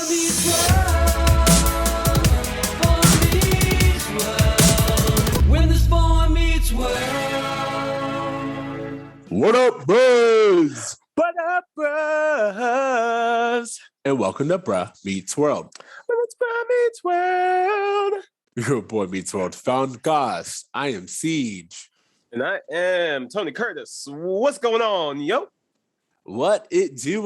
meets world. Boy meets world. When this boy meets world. What up, bros? What up, bros? And welcome to Bruh Meets World. When it's Bruh Meets World. Your boy Meets World found Goss. I am Ceej. And I am Tony Curtis. What's going on, yo? What it do?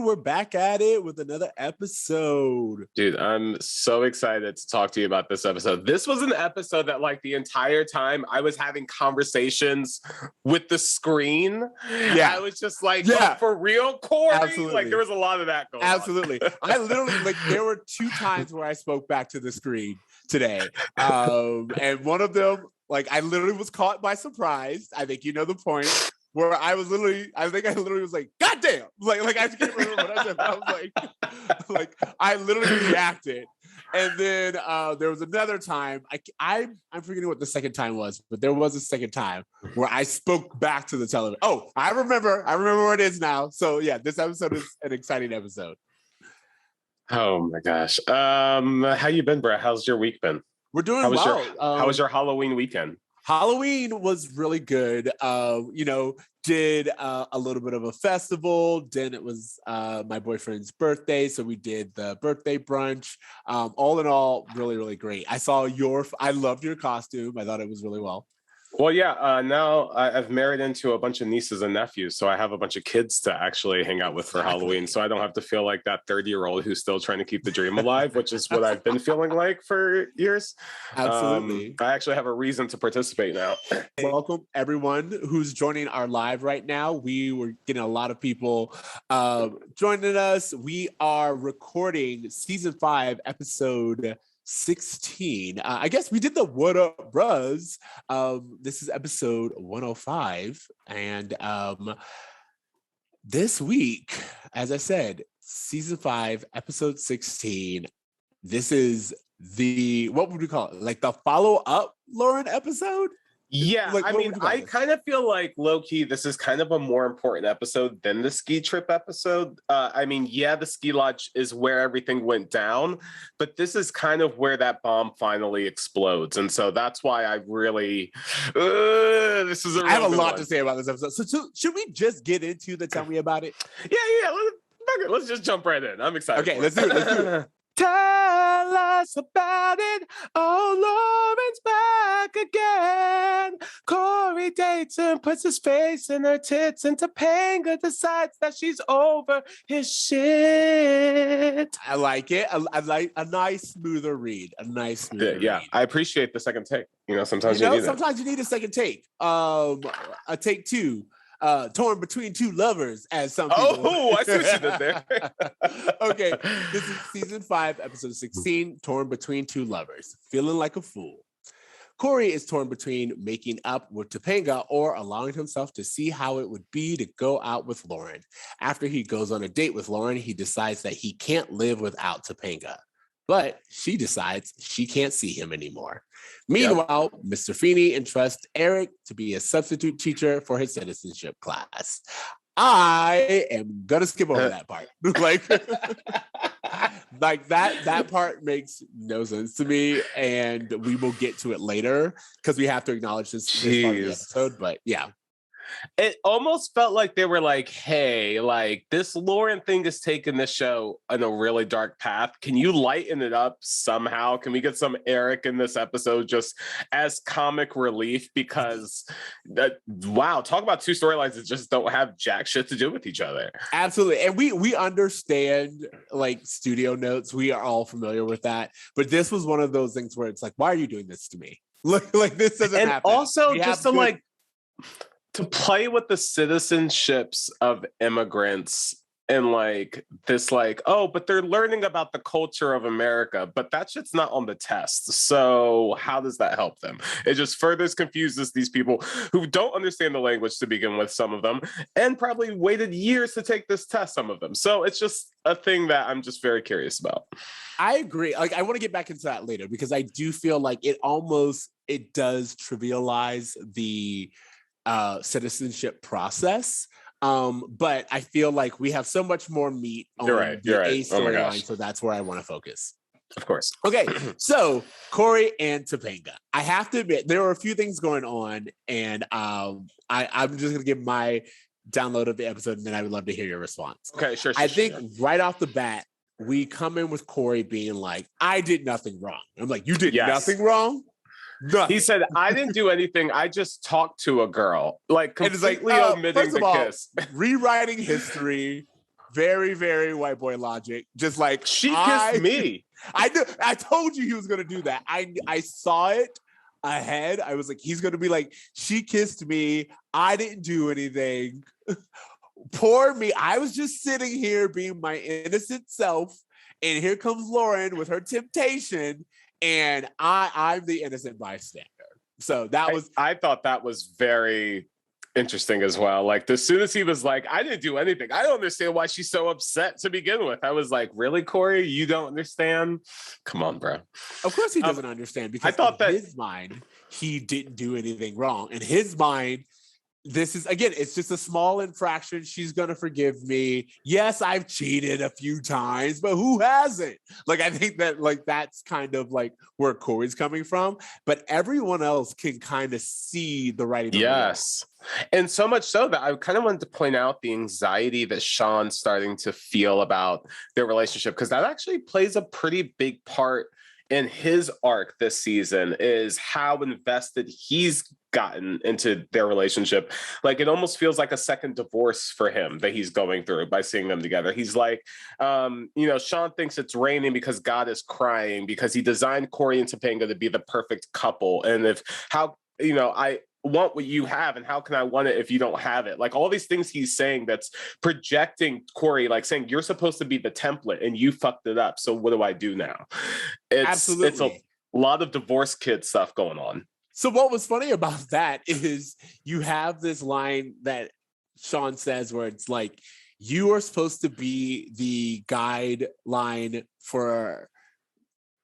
We're back at it with another episode. Dude, I'm so excited to talk to you about this episode. This was an episode that, like, the entire time I was having conversations with the screen. Yeah. I was just like, Yeah. oh, for real, Cory? Absolutely. Like, there was a lot of that going on. Absolutely. I literally, like, there were 2 times where I spoke back to the screen today. And one of them, like, I literally was caught by surprise. I think you know the point. Where I was literally, I literally was like, God damn! Like I can't remember what I said. I was like I literally reacted. And then there was another time. I'm forgetting what the second time was, but there was a second time where I spoke back to the television. Oh, I remember where it is now. So yeah, this episode is an exciting episode. Oh my gosh. How you been, bro? How's your week been? We're doing how was well. How was your Halloween weekend? Halloween was really good. Did a little bit of a festival. Then it was my boyfriend's birthday, so we did the birthday brunch. All in all, really, really great. I loved your costume. I thought it was really well. Well, yeah, now I've married into a bunch of nieces and nephews, so I have a bunch of kids to actually hang out with for Halloween, so I don't have to feel like that 30-year-old who's still trying to keep the dream alive, which is what I've been feeling like for years. Absolutely. I actually have a reason to participate now. Welcome, everyone who's joining our live right now. We were getting a lot of people joining us. We are recording season 5, episode 16. I guess we did the What Up Bros. This is episode 105. And this week, as I said, season 5, episode 16. This is what would we call it? Like the follow-up Lauren episode? Yeah, Like, I mean, I kind of feel like low-key, this is kind of a more important episode than the ski trip episode. I mean, yeah, the ski lodge is where everything went down, but this is kind of where that bomb finally explodes. And so that's why I really, this is I have a lot to say about this episode. So should we just get into the tell me about it? Yeah. Let's just jump right in. I'm excited. Okay, let's do it. Tell us about it. Oh, Lauren's back again. Cory dates her and puts his face in her tits, and Topanga decides that she's over his shit. I like it. I like a nice, smoother read. Yeah, I appreciate the second take. Sometimes you need sometimes you need a second take. A take 2. Torn between 2 lovers, as some people. Oh, I see what you did there. Okay, this is season 5, episode 16. Torn between 2 lovers, feeling like a fool. Cory is torn between making up with Topanga or allowing himself to see how it would be to go out with Lauren. After he goes on a date with Lauren, he decides that he can't live without Topanga. But she decides she can't see him anymore. Meanwhile, Mr. Feeny entrusts Eric to be a substitute teacher for his citizenship class. I am gonna skip over that part. like that part makes no sense to me, and we will get to it later because we have to acknowledge this part of the episode. But yeah. It almost felt like they were like, hey, like this Lauren thing is taking the show in a really dark path. Can you lighten it up somehow? Can we get some Eric in this episode just as comic relief? Because talk about 2 storylines that just don't have jack shit to do with each other. Absolutely. And we understand like studio notes. We are all familiar with that. But this was one of those things where it's like, why are you doing this to me? Like this doesn't happen. And also just to play with the citizenships of immigrants and like this, like, oh, but they're learning about the culture of America, but that shit's not on the test. So how does that help them? It just further confuses these people who don't understand the language to begin with, some of them, and probably waited years to take this test, some of them. So it's just a thing that I'm just very curious about. I agree. Like, I want to get back into that later because I do feel like it does trivialize the citizenship process. But I feel like we have so much more meat on You're right. the A Oh my storyline, gosh. so that's where I want to focus. Of course. Okay, so Cory and Topanga. I have to admit, there were a few things going on, and I'm just gonna give my download of the episode, and then I would love to hear your response. Okay, sure. I think right off the bat, we come in with Cory being like, I did nothing wrong. I'm like, you did nothing wrong? Nothing. He said, I didn't do anything. I just talked to a girl. Like, completely omitting first of the all, kiss. Rewriting history, very, very white boy logic. Just like, She kissed me. I told you he was going to do that. I saw it ahead. I was like, he's going to be like, she kissed me. I didn't do anything. Poor me. I was just sitting here being my innocent self. And here comes Lauren with her temptation. And I'm the innocent bystander. So that was... I thought that was very interesting as well. Like, as soon as he was like, I didn't do anything. I don't understand why she's so upset to begin with. I was like, really, Cory? You don't understand? Come on, bro. Of course he doesn't understand, because I thought in his mind, he didn't do anything wrong. In his mind, this is, again, it's just a small infraction. She's going to forgive me. Yes, I've cheated a few times, but who hasn't? Like, I think that, like, that's kind of like where Cory's coming from, but everyone else can kind of see the writing. Yes. And so much so that I kind of wanted to point out the anxiety that Shawn's starting to feel about their relationship, because that actually plays a pretty big part in his arc this season, is how invested he's gotten into their relationship. Like, it almost feels like a second divorce for him that he's going through by seeing them together. He's like, Shawn thinks it's raining because God is crying, because he designed Cory and Topanga to be the perfect couple. And I want what you have, and how can I want it if you don't have it? Like, all these things he's saying that's projecting Cory, like saying, you're supposed to be the template and you fucked it up, so what do I do now? It's a lot of divorce kid stuff going on. So what was funny about that is you have this line that Shawn says where it's like, you are supposed to be the guideline for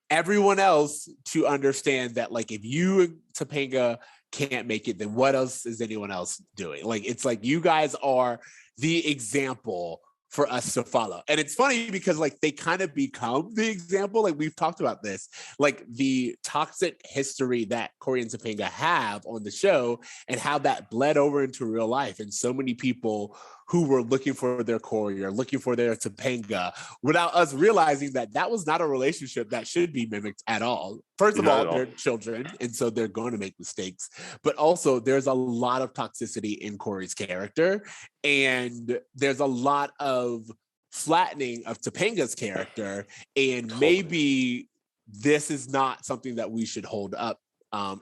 everyone else to understand that, like, if you and Topanga can't make it, then what else is anyone else doing? Like, it's like, you guys are the example for us to follow. And it's funny because, like, they kind of become the example. Like, we've talked about this, like the toxic history that Cory and Topanga have on the show, and how that bled over into real life. And so many people who were looking for their Cory or looking for their Topanga, without us realizing that that was not a relationship that should be mimicked at all. First of all, they're children, and so they're going to make mistakes. But also, there's a lot of toxicity in Cory's character, and there's a lot of flattening of Topanga's character, and maybe this is not something that we should hold up,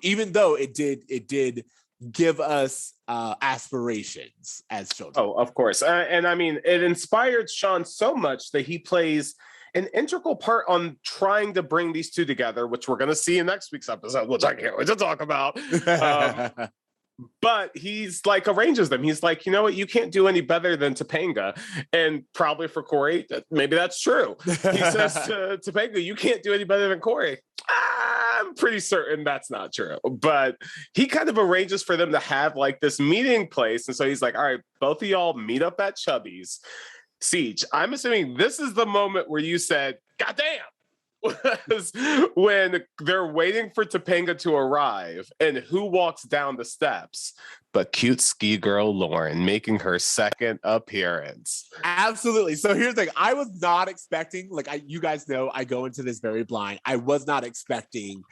even though it did give us aspirations as children. Oh, of course. And I mean, it inspired Shawn so much that he plays an integral part on trying to bring these two together, which we're going to see in next week's episode, which I can't wait to talk about. But he's like, arranges them. He's like, you know what? You can't do any better than Topanga. And probably for Cory, maybe that's true. He says to Topanga, you can't do any better than Cory. I'm pretty certain that's not true. But he kind of arranges for them to have like this meeting place. And so he's like, all right, both of y'all meet up at Chubby's. Ceej, I'm assuming this is the moment where you said, God damn. Was when they're waiting for Topanga to arrive, and who walks down the steps but cute ski girl Lauren, making her second appearance. Absolutely. So here's the thing. I was not expecting, like, you guys know, I go into this very blind. I was not expecting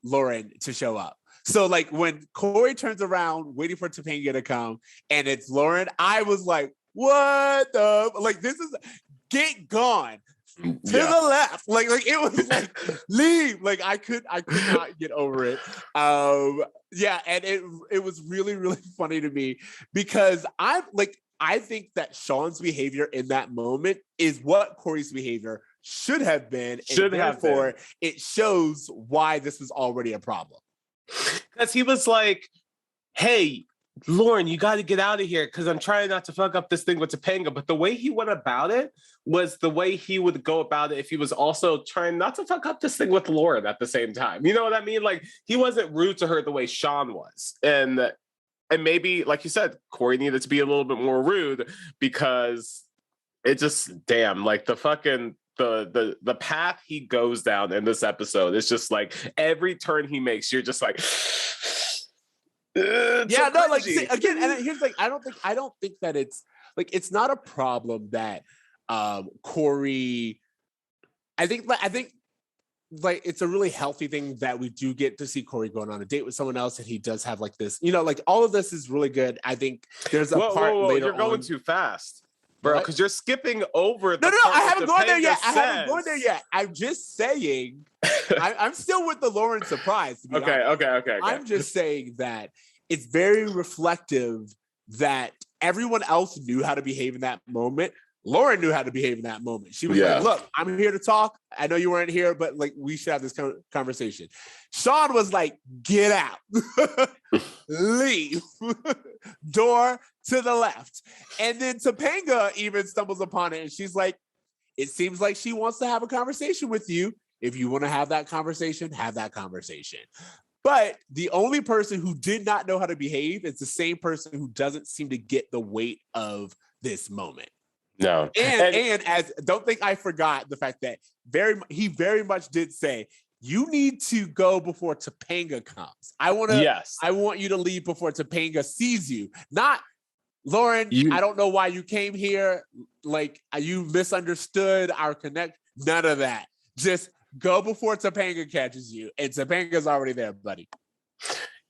Lauren to show up. So, like, when Cory turns around waiting for Topanga to come and it's Lauren, I was like, what the, like, this is, get gone. To the left, like it was like leave, like I could not get over it. And it was really, really funny to me, because I think that Shawn's behavior in that moment is what Cory's behavior should have been, and therefore it shows why this was already a problem. Because he was like, hey, Lauren, you got to get out of here because I'm trying not to fuck up this thing with Topanga. But the way he went about it was the way he would go about it if he was also trying not to fuck up this thing with Lauren at the same time. You know what I mean? Like, he wasn't rude to her the way Shawn was. And And maybe, like you said, Cory needed to be a little bit more rude because it just, damn, like the fucking the path he goes down in this episode is just like every turn he makes, you're just like, yeah, no, like see, again, and here's like, I don't think that it's like it's not a problem that Cory. I think like it's a really healthy thing that we do get to see Cory going on a date with someone else, and he does have like this, like all of this is really good. I think there's a part later you're going on. too fast, bro, because you're skipping over. No, I haven't gone there yet. I haven't gone there yet. I'm just saying, I'm still with the Lauren surprise. To be honest. Okay. I'm just saying that it's very reflective that everyone else knew how to behave in that moment. Lauren knew how to behave in that moment. She was like, look, I'm here to talk. I know you weren't here, but like we should have this conversation. Shawn was like, get out. Leave. Door to the left. And then Topanga even stumbles upon it and she's like, it seems like she wants to have a conversation with you. If you want to have that conversation, have that conversation. But the only person who did not know how to behave is the same person who doesn't seem to get the weight of this moment. No. And as don't think I forgot the fact that he very much did say, you need to go before Topanga comes. I want you to leave before Topanga sees you. Not Lauren, I don't know why you came here. Like you misunderstood our connect. None of that. Just go before Topanga catches you. And Topanga's already there, buddy.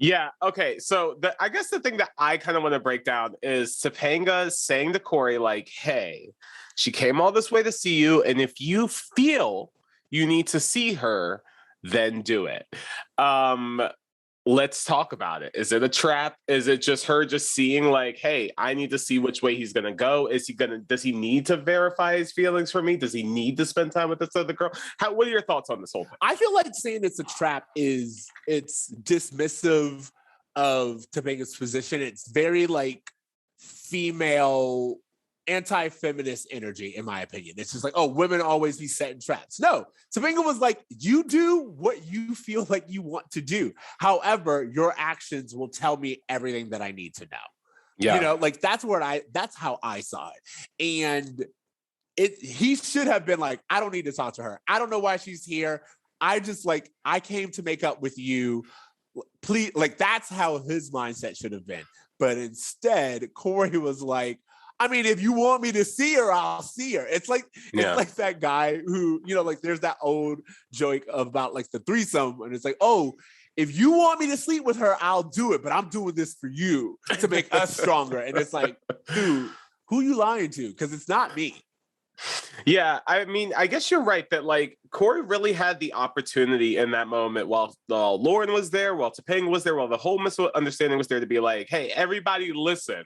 Yeah, okay. So I guess the thing that I kind of want to break down is Topanga saying to Cory, like, hey, she came all this way to see you, and if you feel you need to see her, then do it. Let's talk about it. Is it a trap? Is it just her just seeing like, hey, I need to see which way he's gonna go? Does he need to verify his feelings for me? Does he need to spend time with this other girl? What are your thoughts on this whole thing? I feel like saying it's a trap it's dismissive of Topanga's position. It's very like female anti-feminist energy, in my opinion. It's just like, oh, women always be set in traps. No, Topanga was like, you do what you feel like you want to do. However, your actions will tell me everything that I need to know. Yeah. Like that's how I saw it. And he should have been like, I don't need to talk to her. I don't know why she's here. I came to make up with you. Please, like that's how his mindset should have been. But instead, Cory was like, I mean, if you want me to see her, I'll see her. It's like that guy who, like there's that old joke about like the threesome, and it's like, oh, if you want me to sleep with her, I'll do it, but I'm doing this for you to make us stronger. And it's like, dude, who you lying to? Because it's not me. Yeah, I mean, I guess you're right that like Cory really had the opportunity in that moment while Lauren was there, while Topanga was there, while the whole misunderstanding was there to be like, hey, everybody listen.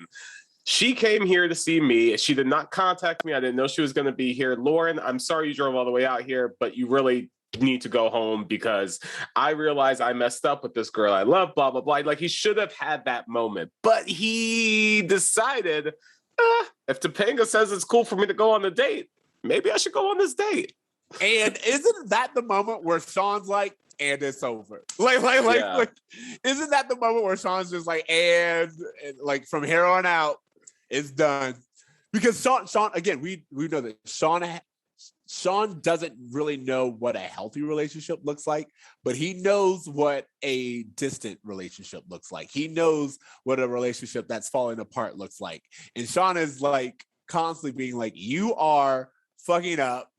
She came here to see me. She did not contact me. I didn't know she was going to be here. Lauren, I'm sorry you drove all the way out here, but you really need to go home because I realized I messed up with this girl I love, blah, blah, blah. Like he should have had that moment, but he decided, if Topanga says it's cool for me to go on a date, maybe I should go on this date. And isn't that the moment where Shawn's like, and it's over? Like, isn't that the moment where Shawn's just like, and like from here on out, it's done? Because Shawn, again, we know that Shawn doesn't really know what a healthy relationship looks like, but he knows what a distant relationship looks like. He knows what a relationship that's falling apart looks like. And Shawn is like constantly being like, you are fucking up.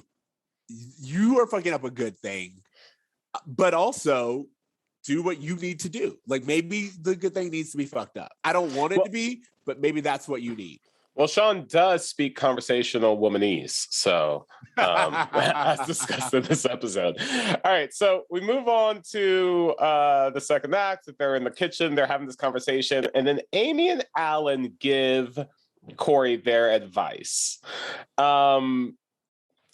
You are fucking up a good thing, but also do what you need to do. Like maybe the good thing needs to be fucked up. I don't want it to be, but maybe that's what you need. Well, Shawn does speak conversational womanese, so as discussed in this episode. All right, so we move on to the second act. They're in the kitchen, they're having this conversation, and then Amy and Alan give Cory their advice.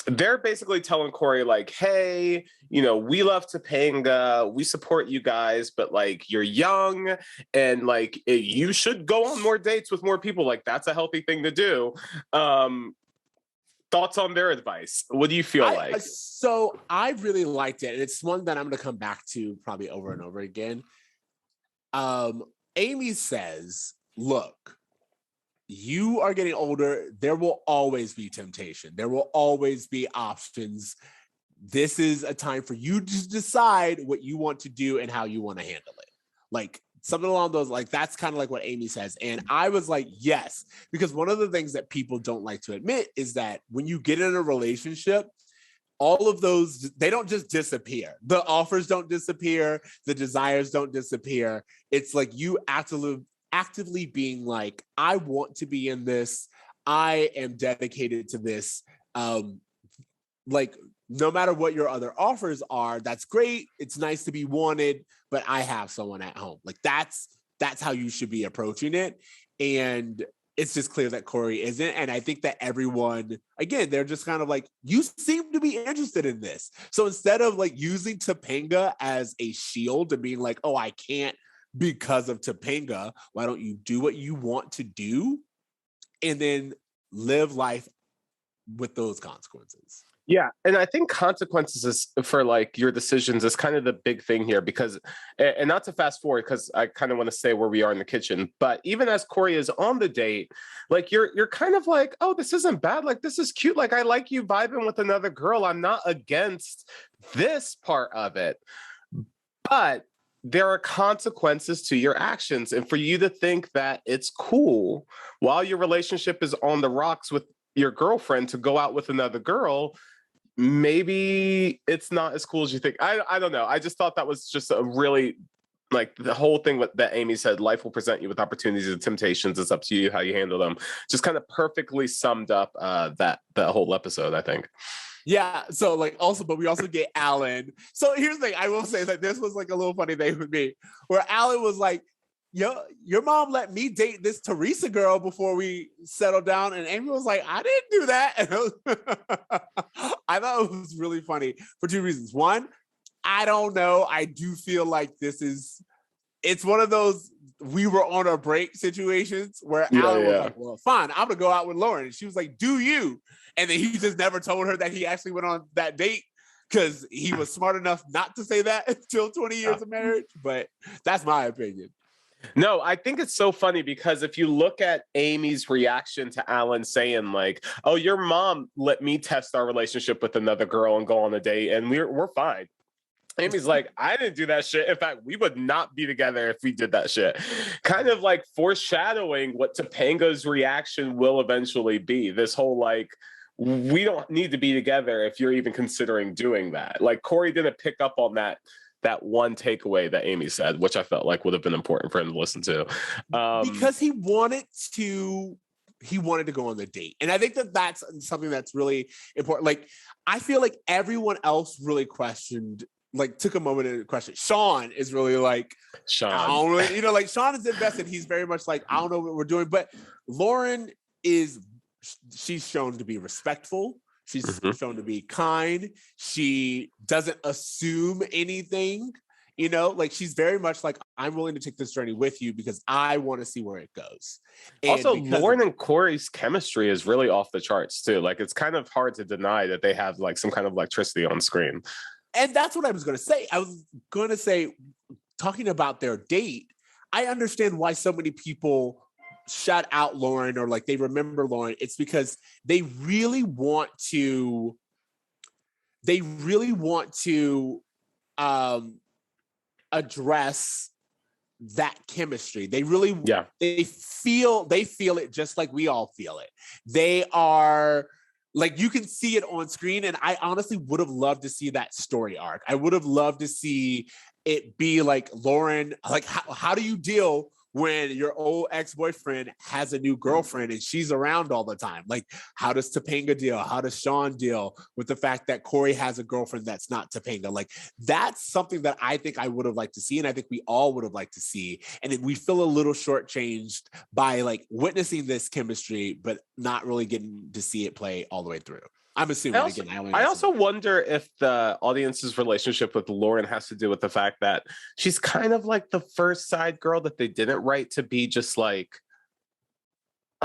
They're basically telling Cory, like, hey, we love Topanga, we support you guys, but like you're young and like you should go on more dates with more people. Like that's a healthy thing to do. Thoughts on their advice? What do you feel like? So I really liked it. And it's one that I'm going to come back to probably over and over again. Amy says, look, you are getting older. There will always be temptation. There will always be options. This is a time for you to decide what you want to do and how you want to handle it. Like something along those, like that's kind of like what Amy says. And I was like, yes, because one of the things that people don't like to admit is that when you get in a relationship, all of those, they don't just disappear. The offers don't disappear. The desires don't disappear. It's like you actively being like, I want to be in this. I am dedicated to this. Like, no matter what your other offers are, that's great. It's nice to be wanted, but I have someone at home. Like that's how you should be approaching it. And it's just clear that Cory isn't. And I think that everyone, again, they're just kind of like, you seem to be interested in this. So instead of like using Topanga as a shield and being like, oh, I can't because of Topanga, why don't you do what you want to do and then live life with those consequences? Yeah, and I think consequences is for like your decisions is kind of the big thing here because, and not to fast forward because I kind of want to stay where we are in the kitchen, but even as Cory is on the date, like you're kind of like, oh, this isn't bad. Like this is cute. Like I like you vibing with another girl. I'm not against this part of it, but there are consequences to your actions, and for you to think that it's cool while your relationship is on the rocks with your girlfriend to go out with another girl, maybe it's not as cool as you think. I don't know. I just thought that was just a really, like the whole thing that Amy said, life will present you with opportunities and temptations. It's up to you how you handle them. Just kind of perfectly summed up that whole episode, I think. Yeah. So like also, but we also get Alan. So here's the thing. I will say that this was like a little funny thing with me where Alan was like, your mom let me date this Teresa girl before we settled down. And Amy was like, I didn't do that. And I thought it was really funny for two reasons. One, I don't know. I do feel like it's one of those we were on a break situations where Alan was like, well, fine, I'm gonna go out with Lauren. And she was like, do you? And then he just never told her that he actually went on that date because he was smart enough not to say that until 20 years of marriage. But that's my opinion. No, I think it's so funny because if you look at Amy's reaction to Alan saying like, oh, your mom let me test our relationship with another girl and go on a date and we're fine. Amy's like, I didn't do that shit. In fact, we would not be together if we did that shit. Kind of like foreshadowing what Topanga's reaction will eventually be. This whole like, we don't need to be together if you're even considering doing that. Like Cory didn't pick up on that one takeaway that Amy said, which I felt like would have been important for him to listen to. Because he wanted to go on the date. And I think that that's something that's really important. Like, I feel like everyone else really took a moment to question. Shawn is really like, I don't really, like Shawn is invested. He's very much like, I don't know what we're doing. But Lauren she's shown to be respectful. She's shown to be kind. She doesn't assume anything, like she's very much like, I'm willing to take this journey with you because I want to see where it goes. And also, Lauren and Cory's chemistry is really off the charts too. Like it's kind of hard to deny that they have like some kind of electricity on screen. And that's what I was going to say. I was going to say, talking about their date, I understand why so many people shout out Lauren or like they remember Lauren. It's because they really want to address that chemistry. They really they feel it just like we all feel it. They are like, you can see it on screen, and I honestly would have loved to see that story arc. I would have loved to see it be like Lauren, like how do you deal when your old ex-boyfriend has a new girlfriend and she's around all the time? Like, how does Topanga deal? How does Shawn deal with the fact that Cory has a girlfriend that's not Topanga? Like, that's something that I think I would have liked to see, and I think we all would have liked to see. And we feel a little shortchanged by like witnessing this chemistry, but not really getting to see it play all the way through. I'm assuming I also wonder if the audience's relationship with Lauren has to do with the fact that she's kind of like the first side girl that they didn't write to be just like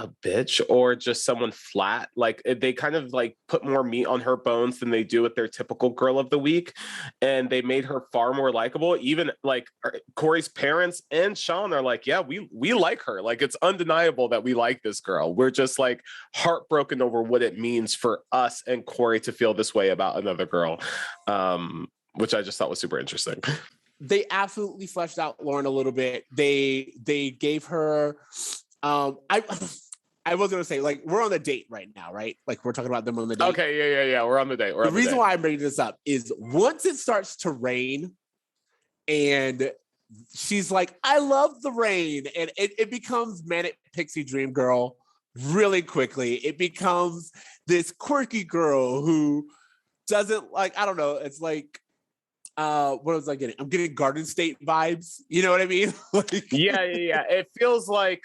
a bitch or just someone flat. Like they kind of like put more meat on her bones than they do with their typical girl of the week. And they made her far more likable. Even like Cory's parents and Shawn are like, yeah, we like her. Like it's undeniable that we like this girl. We're just like heartbroken over what it means for us and Cory to feel this way about another girl. Which I just thought was super interesting. They absolutely fleshed out Lauren a little bit. They gave her I was gonna say, like, we're on the date right now, right? Like we're talking about them on the date. Okay, yeah. We're on the date. The reason why I'm bringing this up is once it starts to rain and she's like, I love the rain, and it becomes Manic Pixie Dream Girl really quickly. It becomes this quirky girl who doesn't like, I don't know, it's like what was I getting? I'm getting Garden State vibes. You know what I mean? Like, yeah. It feels like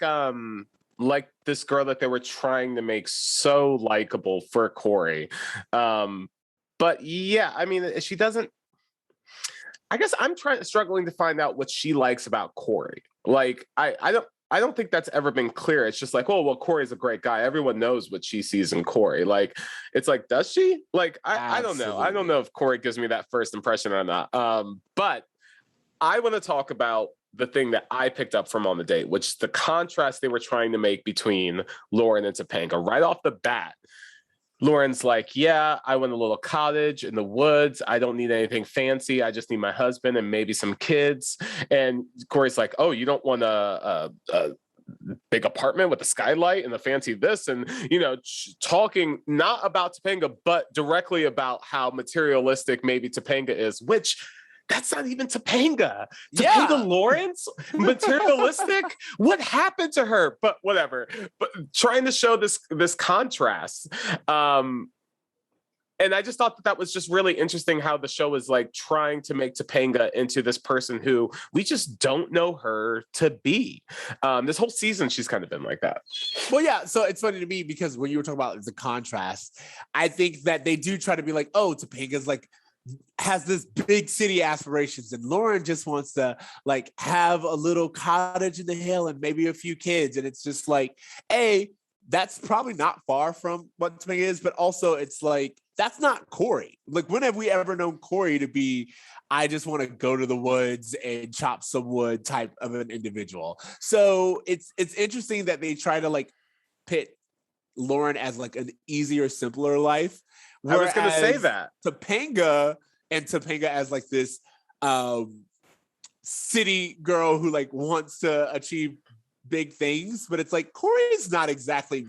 this girl that they were trying to make so likable for Cory. But yeah, I mean, she doesn't. I guess I'm struggling to find out what she likes about Cory. Like, I don't think that's ever been clear. It's just like, oh, well, Cory's a great guy. Everyone knows what she sees in Cory. Like, it's like, does she? Like, I don't know. I don't know if Cory gives me that first impression or not. But I want to talk about the thing that I picked up from on the date, which is the contrast they were trying to make between Lauren and Topanga. Right off the bat, Lauren's like, yeah, I want a little cottage in the woods. I don't need anything fancy. I just need my husband and maybe some kids. And Cory's like, oh, you don't want a big apartment with a skylight and a fancy this, and, you know, talking not about Topanga, but directly about how materialistic maybe Topanga is, which that's not even Topanga. Topanga Lawrence, materialistic. What happened to her? But whatever. But trying to show this contrast. And I just thought that was just really interesting how the show is like trying to make Topanga into this person who we just don't know her to be. This whole season, she's kind of been like that. well, yeah. So it's funny to me because when you were talking about the contrast, I think that they do try to be like, oh, Topanga's like, has this big city aspirations, and Lauren just wants to like have a little cottage in the hill and maybe a few kids. And it's just like, that's probably not far from what Topanga is, but also it's like, that's not Cory. Like, when have we ever known Cory to be, I just want to go to the woods and chop some wood type of an individual? So it's interesting that they try to like pit Lauren as like an easier, simpler life. I was going to say that. Topanga as like this city girl who like wants to achieve big things, but it's like Cory's not exactly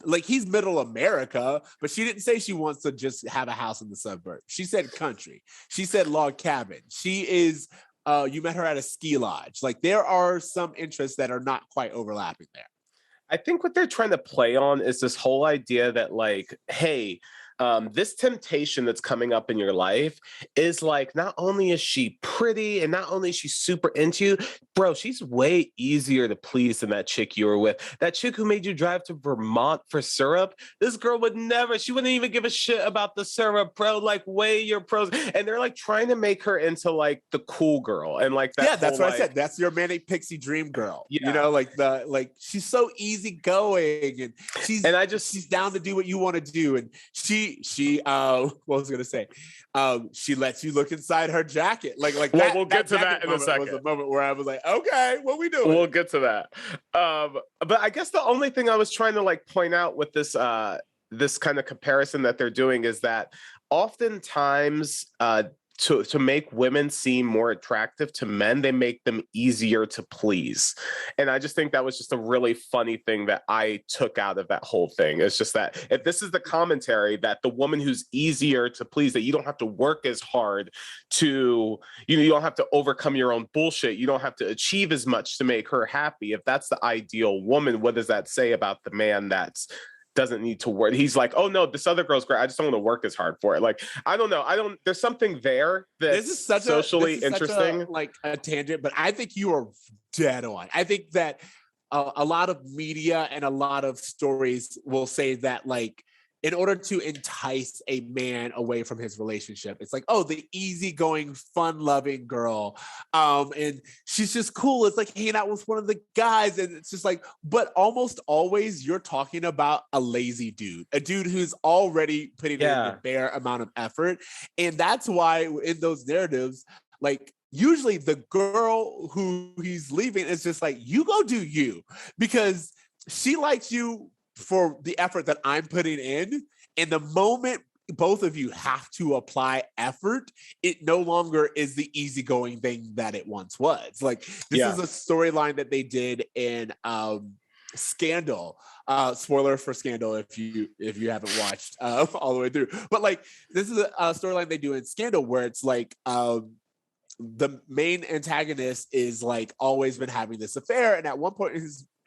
like, he's middle America, but she didn't say she wants to just have a house in the suburbs. She said country. She said log cabin. She is you met her at a ski lodge. Like, there are some interests that are not quite overlapping there. I think what they're trying to play on is this whole idea that like, hey, this temptation that's coming up in your life is like, not only is she pretty and not only is she super into you, bro, she's way easier to please than that chick you were with. That chick who made you drive to Vermont for syrup, this girl would never, she wouldn't even give a shit about the syrup, bro. Like, weigh your pros. And they're like trying to make her into like the cool girl. And like that. Yeah, that's whole, what I said. That's your Manic Pixie Dream Girl. Yeah. You know, like she's so easygoing, and she's down to do what you want to do. And she what was I gonna say? She lets you look inside her jacket. Like well, that, we'll get to that in a second. Was a moment where I was like, okay, what we doing? We'll get to that. But I guess the only thing I was trying to like point out with this this kind of comparison that they're doing is that oftentimes to make women seem more attractive to men, they make them easier to please. And I just think that was just a really funny thing that I took out of that whole thing. It's just that if this is the commentary, that the woman who's easier to please, that you don't have to work as hard to, you don't have to overcome your own bullshit. You don't have to achieve as much to make her happy. If that's the ideal woman, what does that say about the man that's doesn't need to work? He's like, oh no, this other girl's great. I just don't want to work as hard for it. Like, I don't know. There's something there that's socially interesting. Like a tangent, but I think you are dead on. I think that a lot of media and a lot of stories will say that like in order to entice a man away from his relationship. It's like, oh, the easygoing, fun-loving girl. And she's just cool. It's like hanging out with one of the guys. And it's just like, but almost always you're talking about a lazy dude, a dude who's already putting in the bare amount of effort. And that's why in those narratives, like, usually the girl who he's leaving is just like, you go do you, because she likes you for the effort that I'm putting in. And the moment both of you have to apply effort, it no longer is the easygoing thing that it once was. Like, this is a storyline that they did in Scandal. Spoiler for Scandal if you haven't watched all the way through. But like, this is a storyline they do in Scandal where it's like, the main antagonist is like always been having this affair, and at one point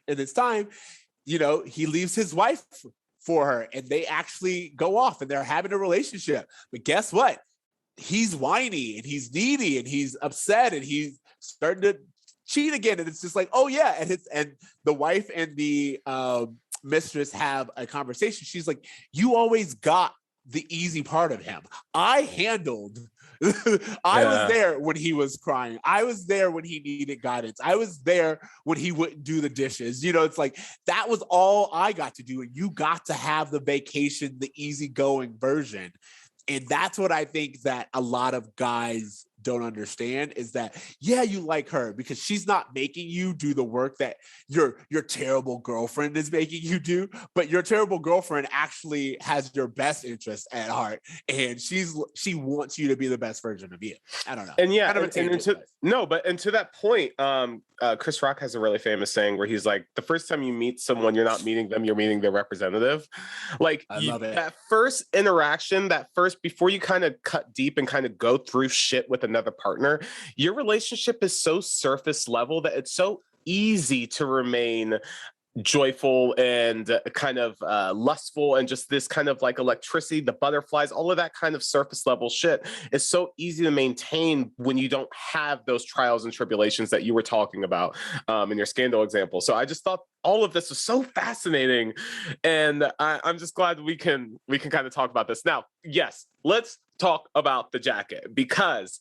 in his time, you know, he leaves his wife for her, and they actually go off and they're having a relationship. But guess what? He's whiny and he's needy and he's upset and he's starting to cheat again. And it's just like, oh yeah, and the wife and the mistress have a conversation. She's like, you always got the easy part of him. I handled. I was there when he was crying. I was there when he needed guidance. I was there when he wouldn't do the dishes. You know, it's like, that was all I got to do. And you got to have the vacation, the easygoing version. And that's what I think that a lot of guys don't understand, is that, yeah, you like her because she's not making you do the work that your terrible girlfriend is making you do, but your terrible girlfriend actually has your best interest at heart, and she wants you to be the best version of you. I don't know. And yeah, kind of to that point, Chris Rock has a really famous saying where he's like, the first time you meet someone, you're not meeting them, you're meeting their representative. Like, I love it. That first interaction, before you kind of cut deep and kind of go through shit with another partner, your relationship is so surface level that it's so easy to remain joyful and kind of lustful, and just this kind of like electricity, the butterflies, all of that kind of surface level shit is so easy to maintain when you don't have those trials and tribulations that you were talking about in your Scandal example. So I just thought all of this was so fascinating, and I'm just glad we can kind of talk about this now. Yes, let's talk about the jacket, because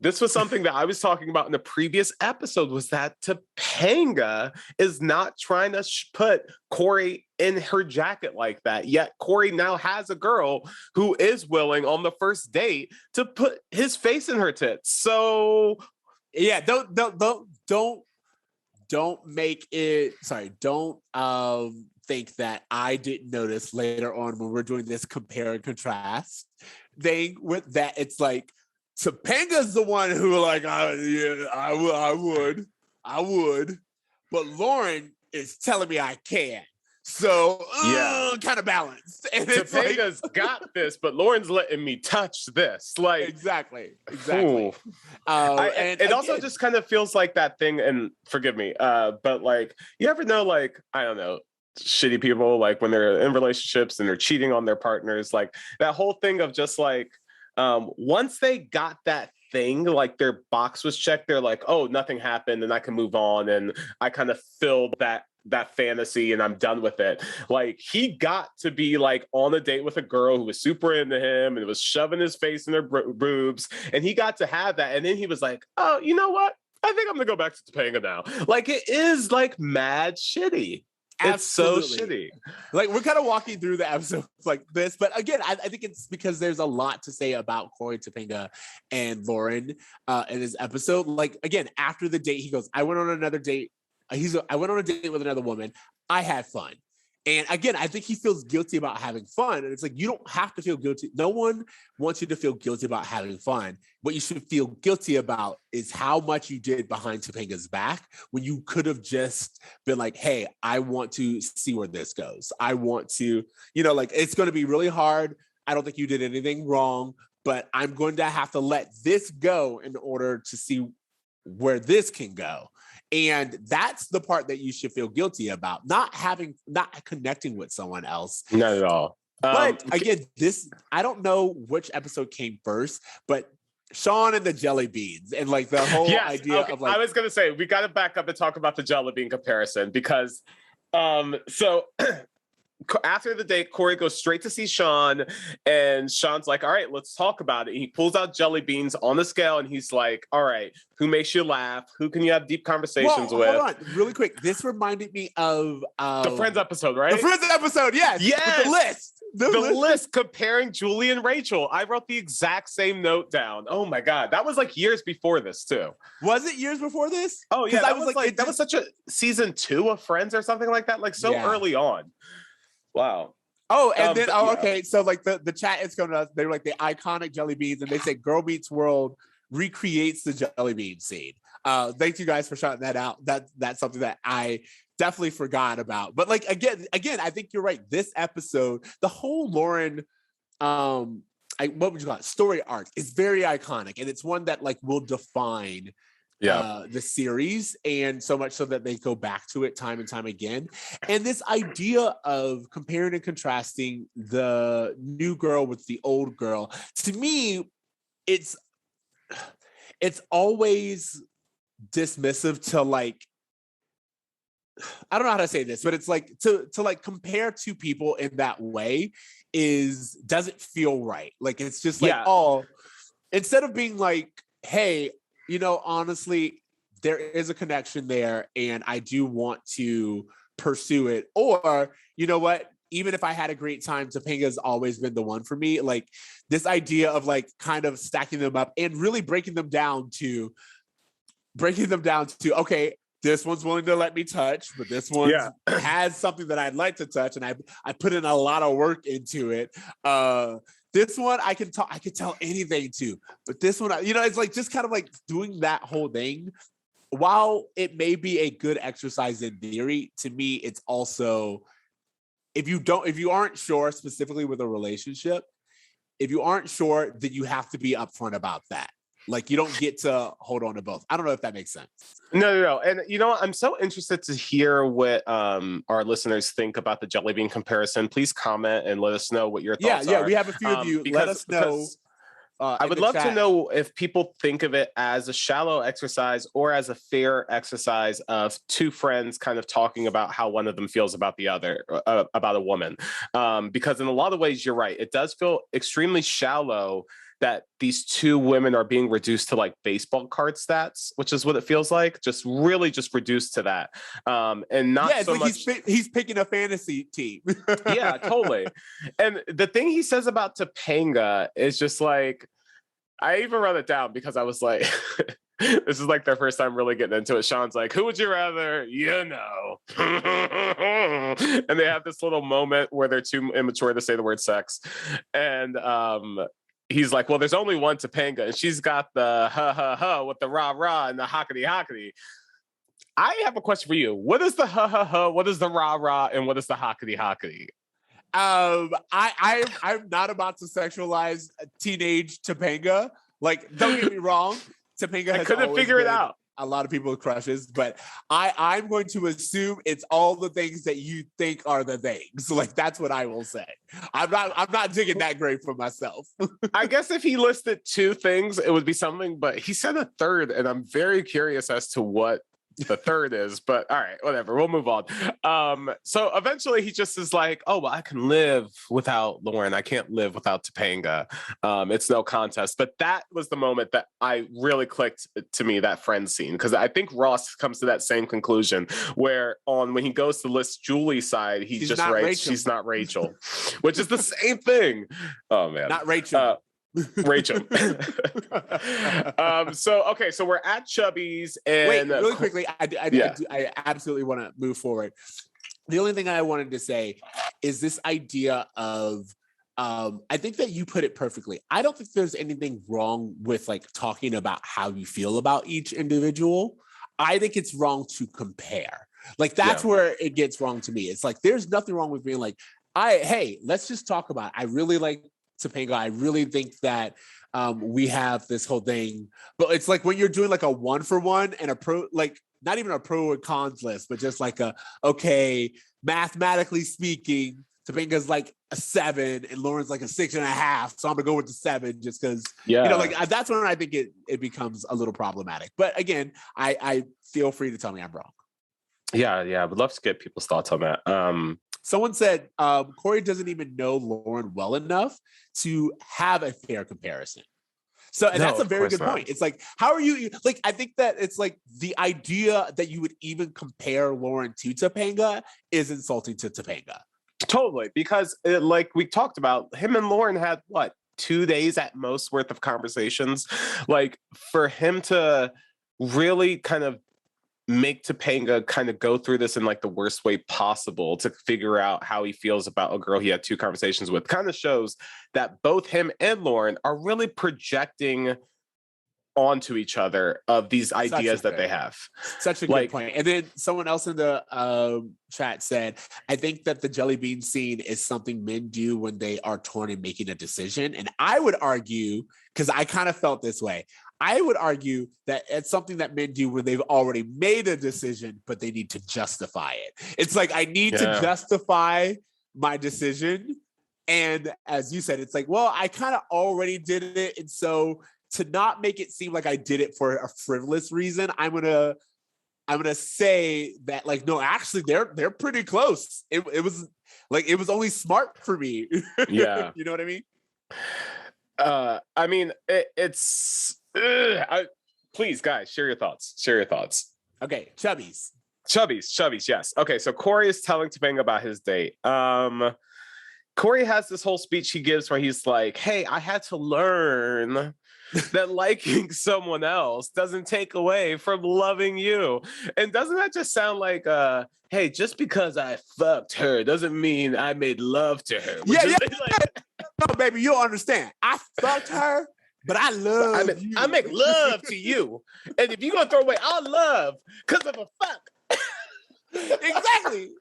this was something that I was talking about in the previous episode, was that Topanga is not trying to put Cory in her jacket like that. Yet Cory now has a girl who is willing on the first date to put his face in her tits. So yeah, don't make it, sorry, don't think that I didn't notice later on when we're doing this compare and contrast thing with that. It's like, Topanga's the one who like, I would, but Lauren is telling me I can't. So kind of balanced. And Topanga's like, got this, but Lauren's letting me touch this. Like, exactly. And it also just kind of feels like that thing. And forgive me, but like, you ever know, like, I don't know, shitty people, like when they're in relationships and they're cheating on their partners, like that whole thing of just like, once they got that thing, like their box was checked, they're like, oh, nothing happened and I can move on, and I kind of filled that fantasy and I'm done with it. Like, he got to be like on a date with a girl who was super into him and was shoving his face in her boobs, and he got to have that, and then he was like, oh, you know what, I think I'm gonna go back to Topanga now. Like, it is like mad shitty. Absolutely. It's so shitty. Like, we're kind of walking through the episodes like this, but again, I think it's because there's a lot to say about Cory Topanga and Lauren in this episode. Like, again, after the date, he goes, I went on another date. I went on a date with another woman. I had fun. And again, I think he feels guilty about having fun. And it's like, you don't have to feel guilty. No one wants you to feel guilty about having fun. What you should feel guilty about is how much you did behind Topanga's back, when you could have just been like, hey, I want to see where this goes. I want to, you know, like, it's going to be really hard. I don't think you did anything wrong, but I'm going to have to let this go in order to see where this can go. And that's the part that you should feel guilty about, not connecting with someone else. Not at all. But again, I don't know which episode came first, but Shawn and the jelly beans, and like the whole idea of like, I was going to say, we got to back up and talk about the jelly bean comparison, because so after the date, Cory goes straight to see Shawn, and Shawn's like, all right, let's talk about it. He pulls out jelly beans on the scale, and he's like, all right, who makes you laugh? Who can you have deep conversations with? Hold on, really quick. This reminded me of The Friends episode, right? The Friends episode, yes. Yes. The list. The list comparing Julie and Rachel. I wrote the exact same note down. Oh my God. That was like years before this too. Was it years before this? Oh yeah, that was like that was such a season 2 of Friends or something like that. Like so early on. Wow. Oh, and then okay. So like the chat is going to they were like the iconic jelly beans, and they say Girl Meets World recreates the jelly bean scene. Thank you guys for shouting that out. That's something that I definitely forgot about. But like again, I think you're right. This episode, the whole Lauren, what would you call it? Story arc is very iconic, and it's one that like will define the series, and so much so that they go back to it time and time again. And this idea of comparing and contrasting the new girl with the old girl, to me, it's always dismissive to like, I don't know how to say this, but it's like to like compare two people in that way doesn't feel right. Like it's just like, oh, instead of being like, hey, you know, honestly, there is a connection there and I do want to pursue it. Or, you know what, even if I had a great time, Topanga's always been the one for me. Like this idea of like kind of stacking them up and really breaking them down to, okay, this one's willing to let me touch, but this one has something that I'd like to touch. And I put in a lot of work into it. This one I can tell anything to, but this one, you know, it's like just kind of like doing that whole thing. While it may be a good exercise in theory, to me, it's also, if you aren't sure specifically with a relationship, if you aren't sure, then you have to be upfront about that. Like you don't get to hold on to both. I don't know if that makes sense. No. And you know what? I'm so interested to hear what our listeners think about the jelly bean comparison. Please comment and let us know what your thoughts are. Yeah, we have a few of you. Let us know. I would love to know if people think of it as a shallow exercise or as a fair exercise of two friends kind of talking about how one of them feels about the other, about a woman. Because in a lot of ways, you're right. It does feel extremely shallow that these two women are being reduced to like baseball card stats, which is what it feels like. Just really just reduced to that. And not so like much. He's picking a fantasy team. Yeah, totally. And the thing he says about Topanga is just like, I even wrote it down because I was like, this is like their first time really getting into it. Shawn's like, who would you rather? You know. And they have this little moment where they're too immature to say the word sex. And he's like, well, there's only one Topanga, and she's got the ha ha ha with the rah rah and the hockety hockety. I have a question for you. What is the ha ha ha? What is the rah rah? And what is the hockety hockety? I'm not about to sexualize teenage Topanga. Like, don't get me wrong, Topanga has I couldn't figure it out. A lot of people with crushes, but I'm going to assume it's all the things that you think are the things. Like that's what I will say. I'm not digging that great for myself. I guess if he listed two things, it would be something, but he said a third, and I'm very curious as to what the third is, but all right, whatever, we'll move on. So eventually he just is like, oh, well, I can live without Lauren, I can't live without Topanga. It's no contest. But that was the moment that I really clicked to me, that friend scene, because I think Ross comes to that same conclusion where when he goes to list Julie's side, he just writes she's not Rachel, which is the same thing. Oh man, not Rachel. Rachel. So we're at Chubby's, and wait, really quickly, I absolutely want to move forward. The only thing I wanted to say is this idea of I think that you put it perfectly. I don't think there's anything wrong with like talking about how you feel about each individual. I think it's wrong to compare. Like that's where it gets wrong to me. It's like there's nothing wrong with being like, hey, let's just talk about it. I really like Topanga. I really think that we have this whole thing, but it's like when you're doing like a 1-for-1 and a pro, like not even a pro and cons list, but just like okay, mathematically speaking, Topanga's like a 7 and Lauren's like a 6.5. So I'm gonna go with the 7 just because, you know, like that's when I think it becomes a little problematic. But again, I feel free to tell me I'm wrong. Yeah. I would love to get people's thoughts on that. Someone said Cory doesn't even know Lauren well enough to have a fair comparison. So and No, that's a of very course good not. point. It's like, how are you like? I think that it's like the idea that you would even compare Lauren to Topanga is insulting to Topanga. Totally, because like we talked about, him and Lauren had what, 2 days at most worth of conversations. Like for him to really kind of make Topanga kind of go through this in like the worst way possible to figure out how he feels about a girl he had 2 conversations with kind of shows that both him and Lauren are really projecting onto each other of these ideas that they have. Such a good point. And then someone else in the chat said, I think that the jelly bean scene is something men do when they are torn in making a decision. And I would argue, because I kind of felt this way, I would argue that it's something that men do when they've already made a decision, but they need to justify it. It's like, I need to justify my decision. And as you said, it's like, well, I kind of already did it. And so to not make it seem like I did it for a frivolous reason, I'm gonna say that, like, no, actually they're pretty close. It was like, it was only smart for me. Yeah. You know what I mean? I mean, please, guys, share your thoughts. Okay, Chubbies, yes. Okay, so Cory is telling Topanga about his date. Cory has this whole speech he gives where he's like, hey, I had to learn that liking someone else doesn't take away from loving you. And doesn't that just sound like, hey, just because I fucked her doesn't mean I made love to her? No, baby, you'll understand. I fucked her, but I love you. I make love to you. And if you're going to throw away our love because of a fuck. Exactly.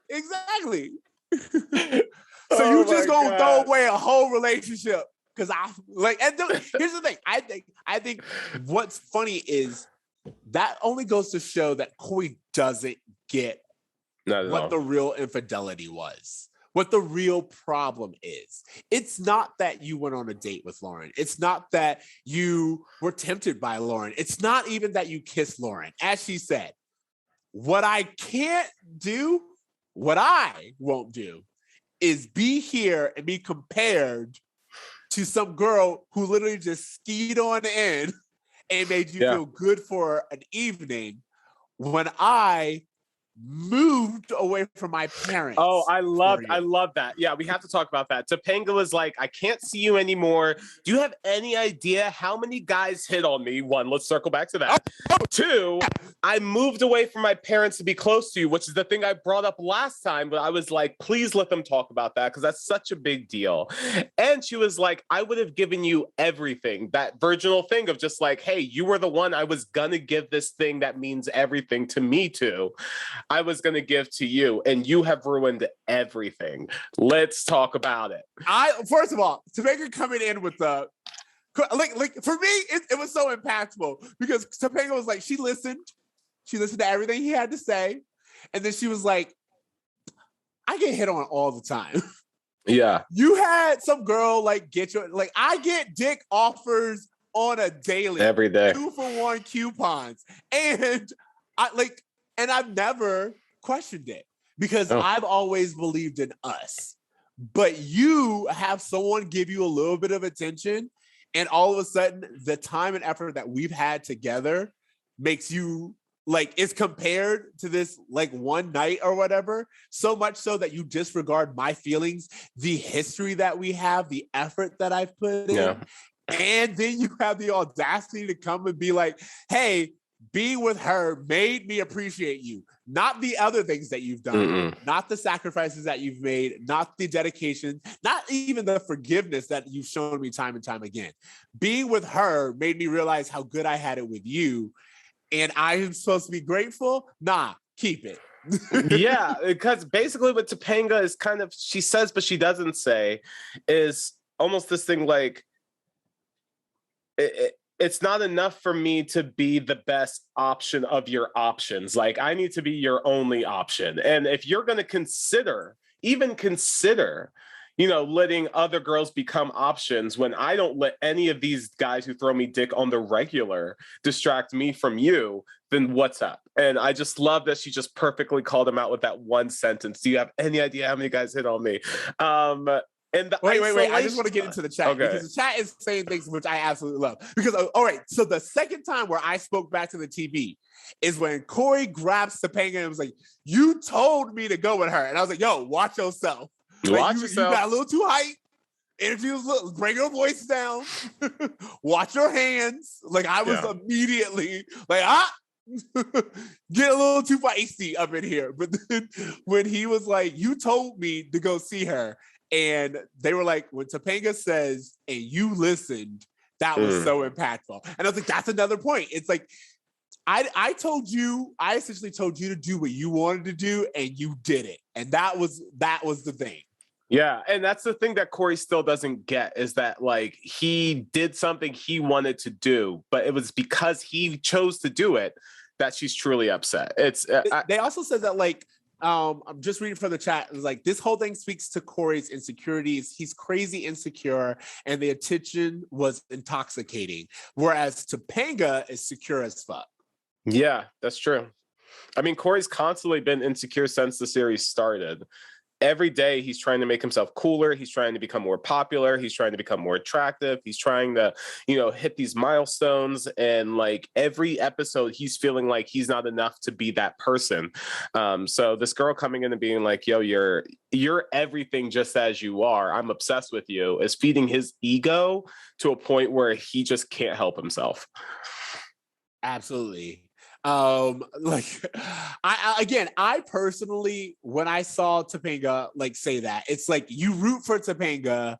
So you just gonna throw away a whole relationship because here's the thing. I think what's funny is that only goes to show that Cory doesn't get what the real infidelity was, what the real problem is. It's not that you went on a date with Lauren. It's not that you were tempted by Lauren. It's not even that you kissed Lauren. As she said, what I won't do is be here and be compared to some girl who literally just skied on in and made you feel good for an evening when I moved away from my parents. Oh, I love that. Yeah, we have to talk about that. Topanga was like, I can't see you anymore. Do you have any idea how many guys hit on me? 1, let's circle back to that. 2, I moved away from my parents to be close to you, which is the thing I brought up last time, but I was like, please let them talk about that because that's such a big deal. And she was like, I would have given you everything. That virginal thing of just like, hey, you were the one I was gonna give this thing that means everything to me to. I was going to give to you, and you have ruined everything. Let's talk about it. First of all, Topanga coming in with the like for me, it was so impactful because Topanga was like, she listened to everything he had to say, and then she was like, I get hit on all the time. Yeah, you had some girl I get dick offers on a daily, every day, 2-for-1 coupons, and I've never questioned it because I've always believed in us. But you have someone give you a little bit of attention, and all of a sudden, the time and effort that we've had together makes you is compared to this one night or whatever, so much so that you disregard my feelings, the history that we have, the effort that I've put in. And then you have the audacity to come and be like, hey, being with her made me appreciate you. Not the other things that you've done, not the sacrifices that you've made, not the dedication, not even the forgiveness that you've shown me time and time again. Being with her made me realize how good I had it with you. And I am supposed to be grateful? Nah, keep it. Yeah, because basically what Topanga is kind of, she says, but she doesn't say, is almost this thing like, it's not enough for me to be the best option of your options. Like, I need to be your only option. And if you're going to consider, letting other girls become options when I don't let any of these guys who throw me dick on the regular distract me from you, then what's up? And I just love that she just perfectly called him out with that one sentence. Do you have any idea how many guys hit on me? And the wait. I just want to get into the chat because the chat is saying things which I absolutely love. Because, all right, so the second time where I spoke back to the TV is when Cory grabs Topanga and was like, you told me to go with her. And I was like, yo, watch yourself. Like, you got a little too hype. Energy was bring your voice down. Watch your hands. Like, I was immediately like, get a little too feisty up in here. But then when he was like, you told me to go see her. And they were like, when Topanga says, and you listened, that was so impactful. And I was like, that's another point. It's like, I essentially told you to do what you wanted to do, and you did it. And that was the thing. Yeah, and that's the thing that Cory still doesn't get, is that like he did something he wanted to do, but it was because he chose to do it that she's truly upset. They also said that like, I'm just reading from the chat. It was like, this whole thing speaks to Cory's insecurities. He's crazy insecure, and the attention was intoxicating. Whereas Topanga is secure as fuck. Yeah, that's true. I mean, Cory's constantly been insecure since the series started. Every day he's trying to make himself cooler. He's trying to become more popular. He's trying to become more attractive. He's trying to, hit these milestones. And like every episode, he's feeling like he's not enough to be that person. So this girl coming in and being like, yo, you're everything just as you are. I'm obsessed with you, is feeding his ego to a point where he just can't help himself. Absolutely. I personally, when I saw Topanga like say that, it's like you root for Topanga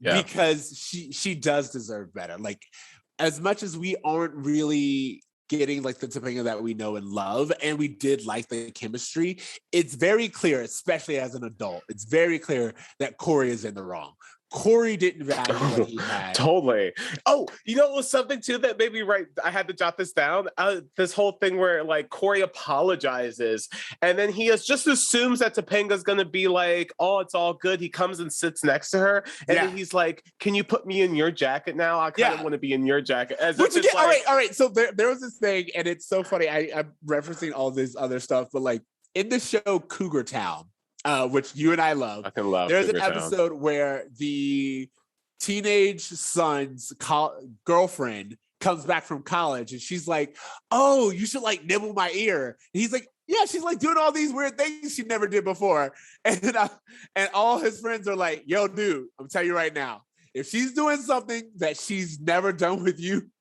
because she does deserve better. Like, as much as we aren't really getting like the Topanga that we know and love, and we did like the chemistry, it's very clear, especially as an adult, it's very clear that Cory is in the wrong. Cory didn't value what he had. Totally. Oh, it was something too that made me write. I had to jot this down. This whole thing where like Cory apologizes, and then he just assumes that Topanga's gonna be like, "Oh, it's all good." He comes and sits next to her, and then he's like, "Can you put me in your jacket now? I kind of want to be in your jacket." All right. So there was this thing, and it's so funny. I'm referencing all this other stuff, but like in the show Cougar Town, which you and I love. I can love. There's an episode where the teenage son's girlfriend comes back from college, and she's like, "Oh, you should like nibble my ear." And he's like, "Yeah." She's like doing all these weird things she never did before, and all his friends are like, "Yo, dude, I'm telling you right now, if she's doing something that she's never done with you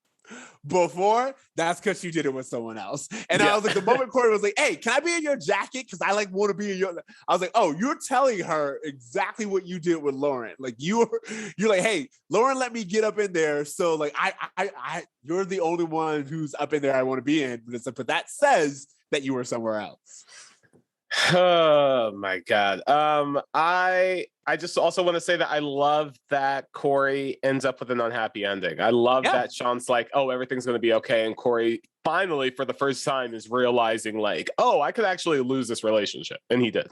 before, that's because you did it with someone else." And I was like, the moment Cory was like, "Hey, can I be in your jacket? Because I like want to be in your," I was like, "Oh, you're telling her exactly what you did with Lauren. Like you're like, hey, Lauren let me get up in there. So like I you're the only one who's up in there I want to be in. But that says that you were somewhere else." Oh my God. I just also want to say that I love that Cory ends up with an unhappy ending. I love that Shawn's like, "Oh, everything's going to be okay." And Cory finally, for the first time, is realizing like, "Oh, I could actually lose this relationship." And he did.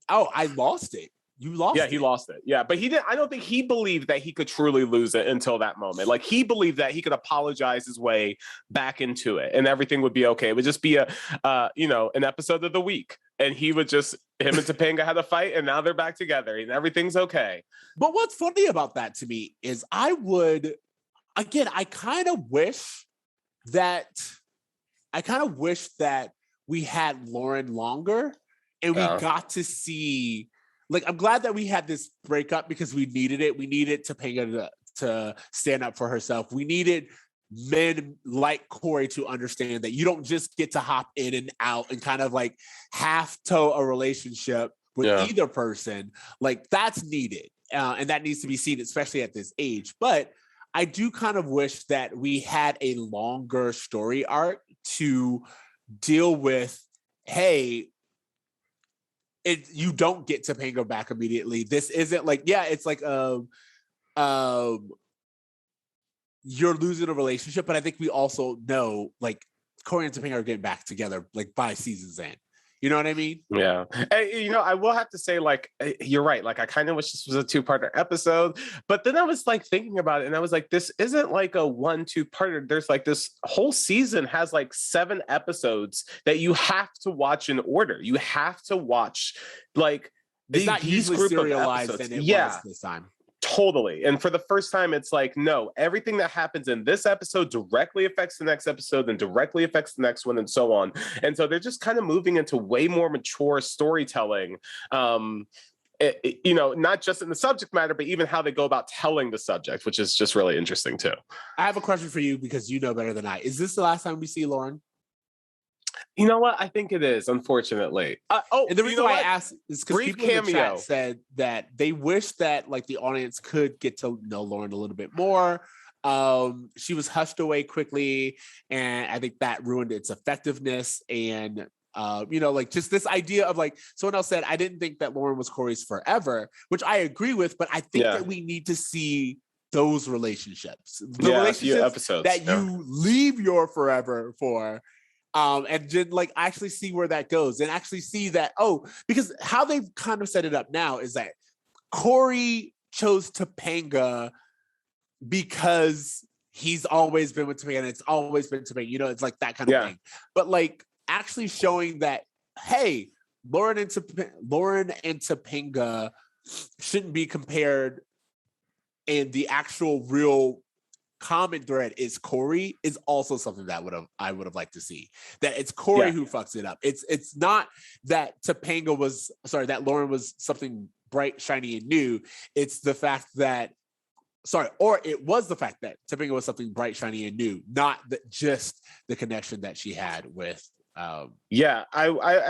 Oh, I lost it. You lost it. Yeah, he lost it. Yeah, but he didn't. I don't think he believed that he could truly lose it until that moment. Like he believed that he could apologize his way back into it, and everything would be okay. It would just be an episode of the week, and him and Topanga had a fight, and now they're back together, and everything's okay. But what's funny about that to me is I kind of wish that we had Lauren longer, and we got to see. Like, I'm glad that we had this breakup because we needed it. We needed Topanga to stand up for herself. We needed men like Cory to understand that you don't just get to hop in and out and kind of like half toe a relationship with either person. Like, that's needed. And that needs to be seen, especially at this age. But I do kind of wish that we had a longer story arc to deal with, hey, you don't get Topanga back immediately. This isn't like, it's like you're losing a relationship, but I think we also know like Cory and Topanga are getting back together like by season's end. You know what I mean? Yeah. You know, I will have to say, like, you're right. Like, I kind of wish this was a 2-parter episode, but then I was like thinking about it and I was like, this isn't like a 1-2-parter. There's like this whole season has like 7 episodes that you have to watch in order. You have to watch like It's not these usually group of serialized episodes. than it Yeah. was this time. Totally. And for the first time, it's like, no, everything that happens in this episode directly affects the next episode and directly affects the next one and so on. And so they're just kind of moving into way more mature storytelling. You know, not just in the subject matter, but even how they go about telling the subject, which is just really interesting too. I have a question for you because you know better than I. Is this the last time we see Lauren? You know what? I think it is, unfortunately. And the reason why I asked is because Brief people in the cameo. chat said that they wish that like the audience could get to know Lauren a little bit more. She was hushed away quickly, and I think that ruined its effectiveness. And you know, like just this idea of like someone else said, I didn't think that Lauren was Cory's forever, which I agree with, but I think that we need to see those relationships, the relationships episodes, that you leave your forever for. And then like actually see where that goes and actually see that, because how they've kind of set it up now is that Cory chose Topanga because he's always been with Topanga and it's always been Topanga, you know, it's like that kind of thing. But like actually showing that, hey, Lauren and Topanga shouldn't be compared, and the actual real common thread is Cory is also something that I would have liked to see. That it's Cory who fucks it up. It's not that that Lauren was something bright, shiny, and new. It's the fact that it was the fact that Topanga was something bright, shiny, and new, not just the connection that she had with. I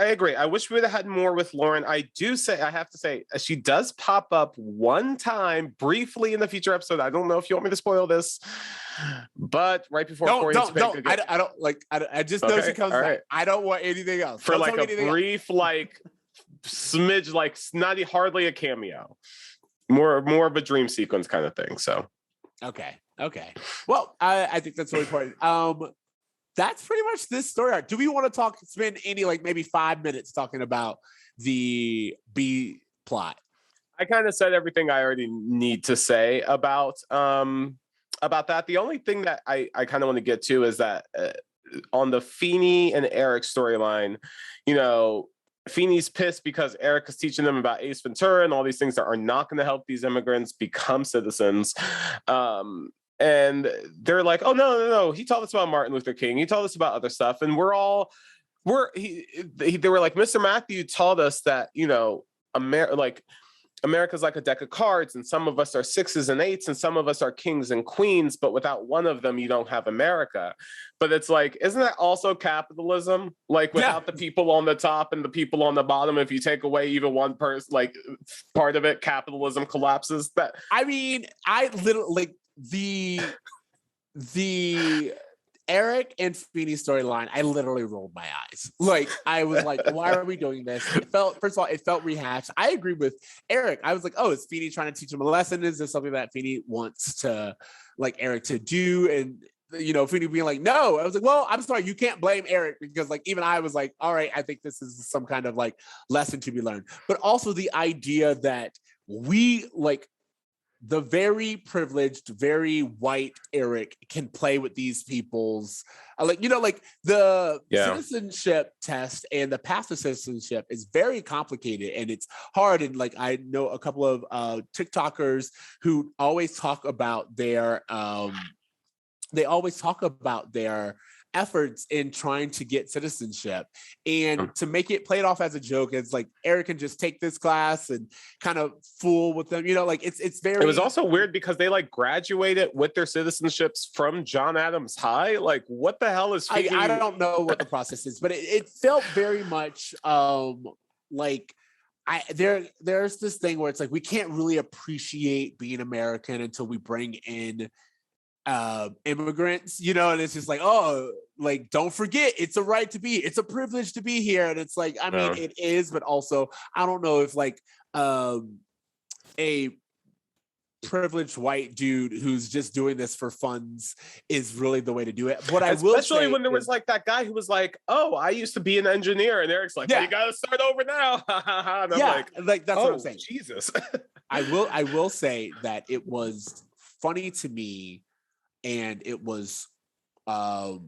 agree. I wish we would have had more with Lauren. I have to say, she does pop up one time briefly in the future episode. I don't know if you want me to spoil this, but right before Cory I just know she comes back. I don't want anything else. For like a brief, like smidge, like not hardly a cameo. More of a dream sequence kind of thing. So okay. Well, I think that's really important. That's pretty much this story arc. Do we want to spend any like maybe 5 minutes talking about the B plot? I kind of said everything I already need to say about that. The only thing that I kind of want to get to is that on the Feeny and Eric storyline, you know, Feeny's pissed because Eric is teaching them about Ace Ventura and all these things that are not going to help these immigrants become citizens. And they're like, oh, no. He taught us about Martin Luther King. He taught us about other stuff. And they were like, Mr. Matthew taught us that, you know, America's like a deck of cards, and some of us are 6s and 8s, and some of us are kings and queens, but without one of them, you don't have America. But it's like, isn't that also capitalism? Like without the people on the top and the people on the bottom, if you take away even one person, like part of it, capitalism collapses. That I mean, I literally like the Eric and Feeny storyline, I literally rolled my eyes. Like, I was like, why are we doing this? First of all, it felt rehashed. I agree with Eric. I was like, oh, is Feeny trying to teach him a lesson? Is this something that Feeny wants to, like, Eric to do? And, you know, Feeny being like, no. I was like, well, I'm sorry, you can't blame Eric, because, like, even I was like, all right, I think this is some kind of, like, lesson to be learned. But also the idea that we, like, the very privileged, very white Eric can play with these people's, like, you know, like the citizenship test and the path to citizenship is very complicated and it's hard. And like, I know a couple of TikTokers who always talk about their, efforts in trying to get citizenship, and to make it play it off as a joke. It's like Eric can just take this class and kind of fool with them, you know, like it's very. It was also weird because they like graduated with their citizenships from John Adams High. Like, what the hell is? I don't know what the process is, but it felt very much like there's this thing where it's like we can't really appreciate being American until we bring in immigrants, you know, and it's just like, oh, like, don't forget, it's a privilege to be here. And it's like, I mean, it is, but also I don't know if like a privileged white dude who's just doing this for funds is really the way to do it. What I will say, especially when there was like that guy who was like, "Oh, I used to be an engineer," and Eric's like, "Well, you got to start over now." And I'm like that's what I'm "Oh, saying. Jesus." I will say that it was funny to me, and it was kind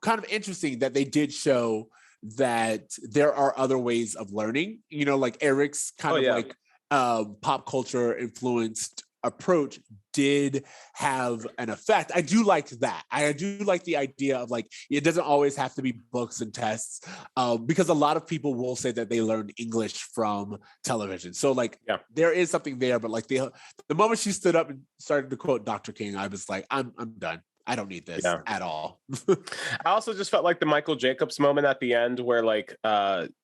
of interesting that they did show that there are other ways of learning. You know, like Eric's kind of like pop culture influenced approach did have an effect. I do like that. I do like the idea of like, it doesn't always have to be books and tests, because a lot of people will say that they learned English from television. So like, there is something there, but like the moment she stood up and started to quote Dr. King, I was like, I'm done. I don't need this at all. I also just felt like the Michael Jacobs moment at the end where like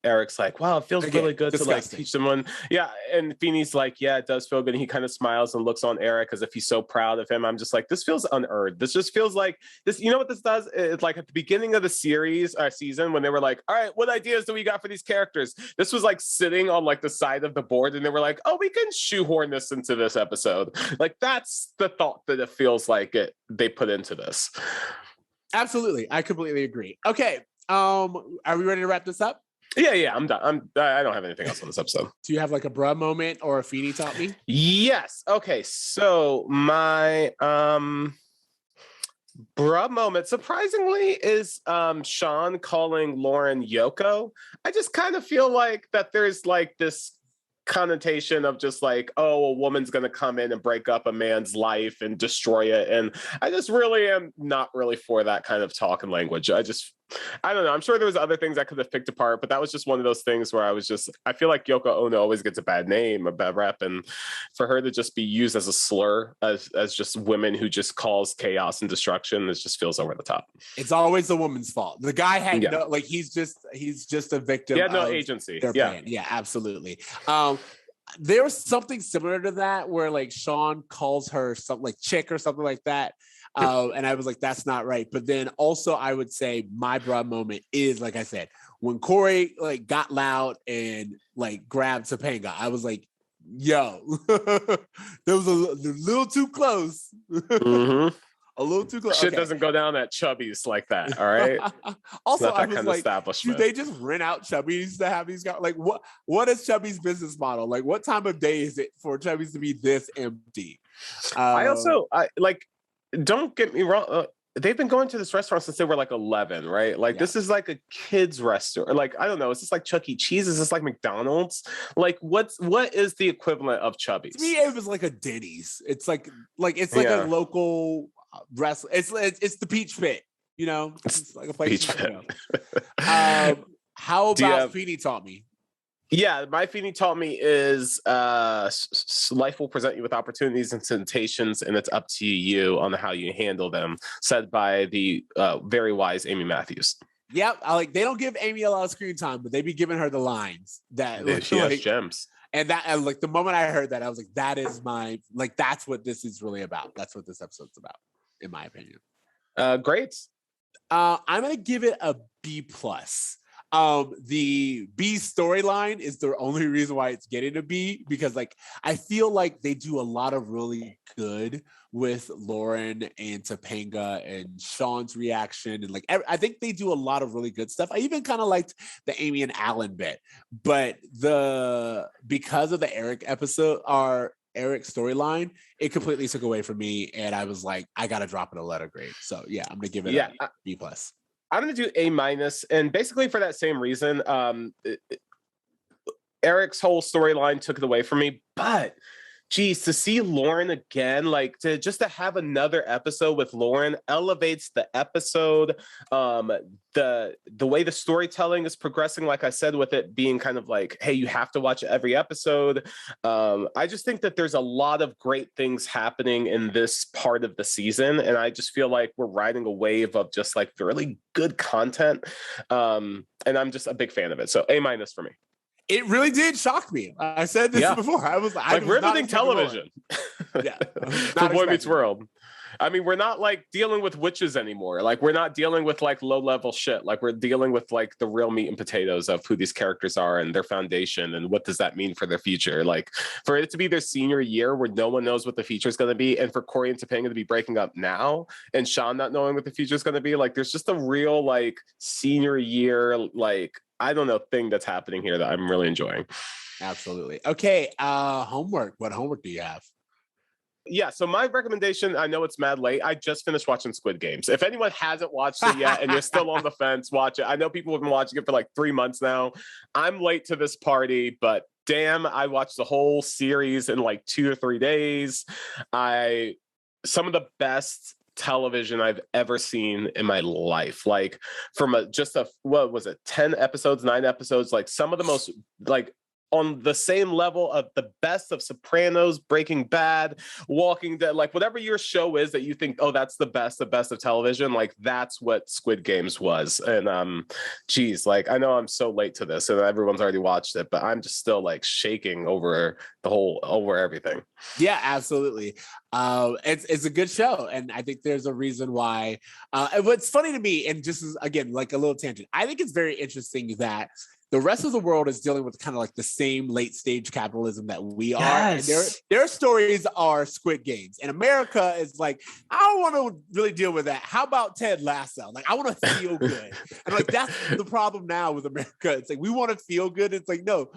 Eric's like, wow, it feels really good to like teach someone. Yeah. And Feeny's like, yeah, it does feel good. And he kind of smiles and looks on Eric as if he's so proud of him. I'm just like, this feels unearned. This just feels like this. You know what this does? It's like at the beginning of the season when they were like, all right, what ideas do we got for these characters? This was like sitting on like the side of the board and they were like, oh, we can shoehorn this into this episode. Like that's the thought that it feels like they put into this. Absolutely. I completely agree. Okay. Are we ready to wrap this up? Yeah, I'm done. I don't have anything else on this episode. Do you have like a bruh moment or a Feeny taught me? Yes. Okay. So my bruh moment, surprisingly, is Shawn calling Lauren Yoko. I just kind of feel like that there's like this connotation of just like, oh, a woman's gonna come in and break up a man's life and destroy it, and I just really am not really for that kind of talk and language. I don't know. I'm sure there was other things I could have picked apart, but that was just one of those things where I feel like Yoko Ono always gets a bad name, a bad rep, and for her to just be used as a slur, as just women who just cause chaos and destruction, it just feels over the top. It's always the woman's fault. The guy had no, like, he's just a victim. He had no agency. Yeah, absolutely. There was something similar to that where like Shawn calls her something like chick or something like that. And I was like, that's not right. But then also I would say my bruh moment is, like I said, when Cory like got loud and like grabbed Topanga, I was like, yo, that was a little too close. Mm-hmm. A little too close. Shit doesn't go down at Chubby's like that. All right. Also, I was like, do they just rent out Chubby's to have these guys? Like, what is Chubby's business model? Like, what time of day is it for Chubby's to be this empty? I don't get me wrong. They've been going to this restaurant since they were like 11, right? Like this is like a kid's restaurant. Like, I don't know. Is this like Chuck E. Cheese? Is this like McDonald's? Like what is the equivalent of Chubby's? To me, it was like a Denny's. It's like a local restaurant. It's the Peach Pit, you know? It's like a place. Peach Pit. How about Feeny taught me? Yeah, my Feeny taught me is life will present you with opportunities and temptations, and it's up to you on how you handle them, said by the very wise Amy Matthews. Yep, they don't give Amy a lot of screen time, but they be giving her the lines that she has gems. And like the moment I heard that, I was like, that is that's what this is really about. That's what this episode's about, in my opinion. Grades. I'm gonna give it a B+. The B storyline is the only reason why it's getting a B, because like I feel like they do a lot of really good with Lauren and Topanga and Shawn's reaction, and like I think they do a lot of really good stuff. I even kind of liked the Amy and Alan bit, but because of the Eric episode, our Eric storyline, it completely took away from me, and I was like, I gotta drop it a letter grade. So yeah, I'm gonna give it a B+. I'm going to do A-, and basically for that same reason, Eric's whole storyline took it away from me, but geez, to see Lauren again, like to have another episode with Lauren elevates the episode. The way the storytelling is progressing, like I said, with it being kind of like, hey, you have to watch every episode. I just think that there's a lot of great things happening in this part of the season, and I just feel like we're riding a wave of just like really good content. And I'm just a big fan of it. So A- for me. It really did shock me. I said this before. I was riveting television. Yeah, for Boy Meets World. I mean, we're not like dealing with witches anymore. Like, we're not dealing with like low level shit. Like, we're dealing with like the real meat and potatoes of who these characters are and their foundation and what does that mean for their future. Like, for it to be their senior year where no one knows what the future is going to be, and for Cory and Topanga to be breaking up now and Shawn not knowing what the future is going to be, like, there's just a real like senior year, like, I don't know, thing that's happening here that I'm really enjoying. Absolutely. Okay. Homework. What homework do you have? Yeah, so my recommendation, I know it's mad late. I just finished watching Squid Games. If anyone hasn't watched it yet and you're still on the fence, watch it. I know people have been watching it for like 3 months now. I'm late to this party, but damn, I watched the whole series in like 2 or 3 days. Some of the best television I've ever seen in my life. Like, from what was it, 10 episodes, 9 episodes, like some of the most, like, on the same level of the best of Sopranos, Breaking Bad, Walking Dead, like whatever your show is that you think, oh, that's the best of television, like that's what Squid Games was. And geez, like I know I'm so late to this and everyone's already watched it, but I'm just still like shaking over everything. Yeah, absolutely. It's a good show, and I think there's a reason why. And what's funny to me, and just as, again, like a little tangent, I think it's very interesting that the rest of the world is dealing with kind of like the same late stage capitalism that we are. Yes. And their stories are Squid Games. And America is like, I don't want to really deal with that. How about Ted Lasso? Like, I want to feel good. And like, that's the problem now with America. It's like, we want to feel good. It's like, no,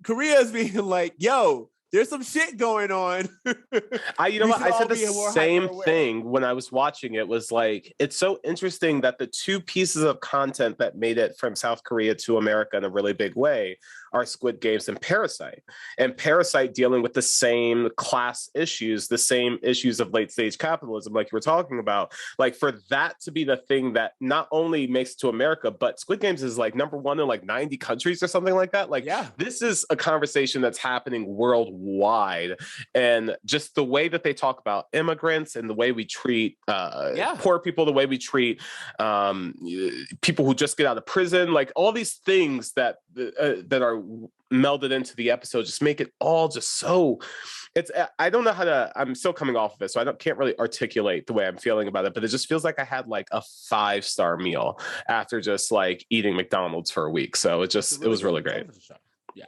Korea is being like, yo, there's some shit going on. You know what? I said the same thing when I was watching it. Was like, it's so interesting that the two pieces of content that made it from South Korea to America in a really big way are Squid Games and Parasite. And Parasite dealing with the same class issues, the same issues of late stage capitalism, like you were talking about. Like, for that to be the thing that not only makes it to America, but Squid Games is like #1 in like 90 countries or something like that. Like, yeah, this is a conversation that's happening worldwide. And just the way that they talk about immigrants and the way we treat poor people, the way we treat people who just get out of prison, like all these things that are melded into the episode just make it all just so, I don't know how to, I'm still coming off of it, so I can't really articulate the way I'm feeling about it, but it just feels like I had like a 5-star meal after just like eating McDonald's for a week. So it was really great. Yeah.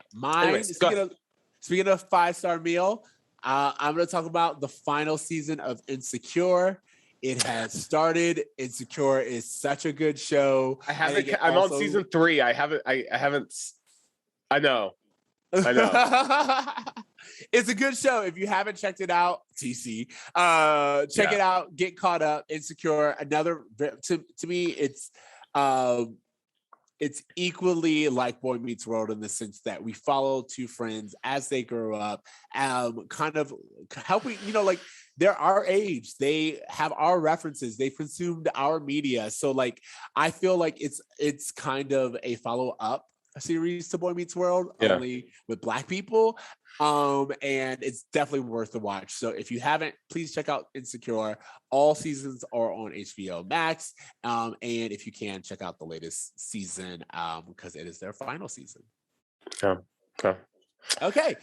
Speaking of 5-star meal, I'm going to talk about the final season of Insecure. It has started. Insecure is such a good show. I'm on season 3. I know. It's a good show. If you haven't checked it out, TC, check it out. Get caught up. Insecure. To me, it's equally like Boy Meets World in the sense that we follow two friends as they grow up, kind of helping, like, they're our age. They have our references. They've consumed our media. So like, I feel like it's kind of a follow-up series to Boy Meets World, only with Black people. And it's definitely worth the watch. So if you haven't, please check out Insecure. All seasons are on HBO Max. And if you can, check out the latest season because it is their final season. Okay.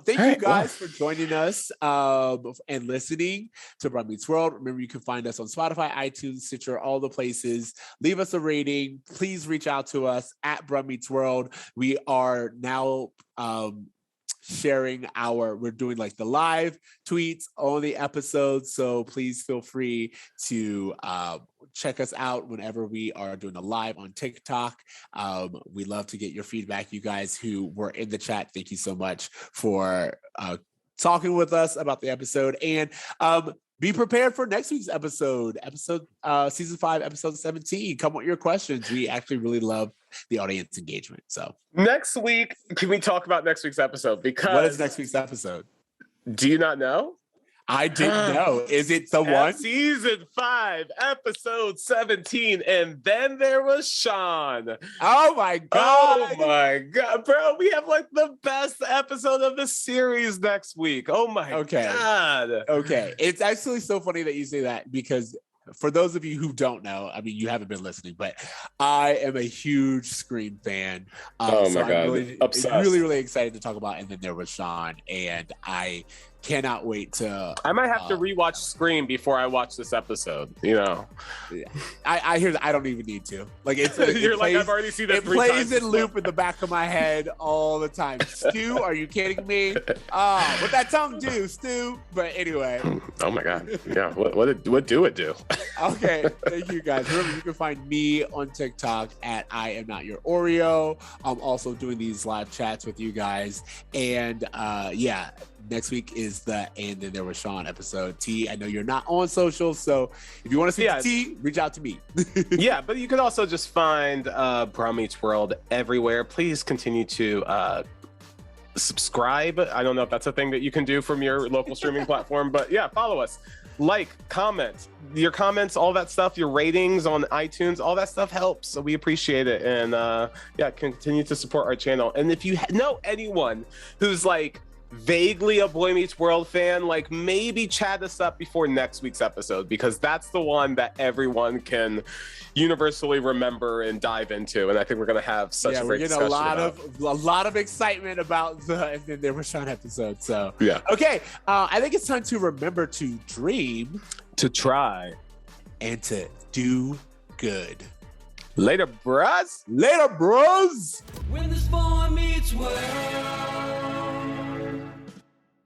Thank you guys for joining us and listening to Bromance Meets World. Remember, you can find us on Spotify, iTunes, Stitcher, all the places. Leave us a rating. Please reach out to us at Bromance Meets World. We are now we're doing like the live tweets on the episodes. So please feel free to check us out whenever we are doing a live on TikTok. We love to get your feedback. You guys who were in the chat, thank you so much for talking with us about the episode. And be prepared for next week's episode season 5, episode 17. Come with your questions. We actually really love the audience engagement. So next week, can we talk about next week's episode? Because what is next week's episode? Do you not know? I didn't know. Is it the one? Season 5, episode 17. And then there was Shawn. Oh my God. Oh my God. Bro, we have like the best episode of the series next week. Oh my God. Okay. It's actually so funny that you say that because for those of you who don't know, I mean, you haven't been listening, but I am a huge Scream fan. Oh my God. I'm really, really excited to talk about. And then there was Shawn, and I cannot wait to. I might have to rewatch Scream before I watch this episode. You know, I hear that I don't even need to. Like it you're plays, like, I've already seen it. It plays in loop in the back of my head all the time. Stu, are you kidding me? What that tongue do, Stu? But anyway. Oh my God. Yeah. What do it do? Okay. Thank you guys. Remember, you can find me on TikTok at I am not your Oreo. I'm also doing these live chats with you guys. And yeah, next week is the And Then There Was Shawn episode. T, I know you're not on social, so if you want to see T, reach out to me. Yeah, but you could also just find Bromance World everywhere. Please continue to subscribe. I don't know if that's a thing that you can do from your local streaming platform, but yeah, follow us. Like, comment, your comments, all that stuff, your ratings on iTunes, all that stuff helps. So we appreciate it. And yeah, continue to support our channel. And if you know anyone who's like vaguely a Boy Meets World fan, like maybe chat us up before next week's episode, because that's the one that everyone can universally remember and dive into. And I think we're going to have such a great discussion. A lot of excitement about the And Then There Was Shawn episode. So yeah. Okay. I think it's time to remember to dream, to try, and to do good. Later, bros. Later, bros. When this boy meets world.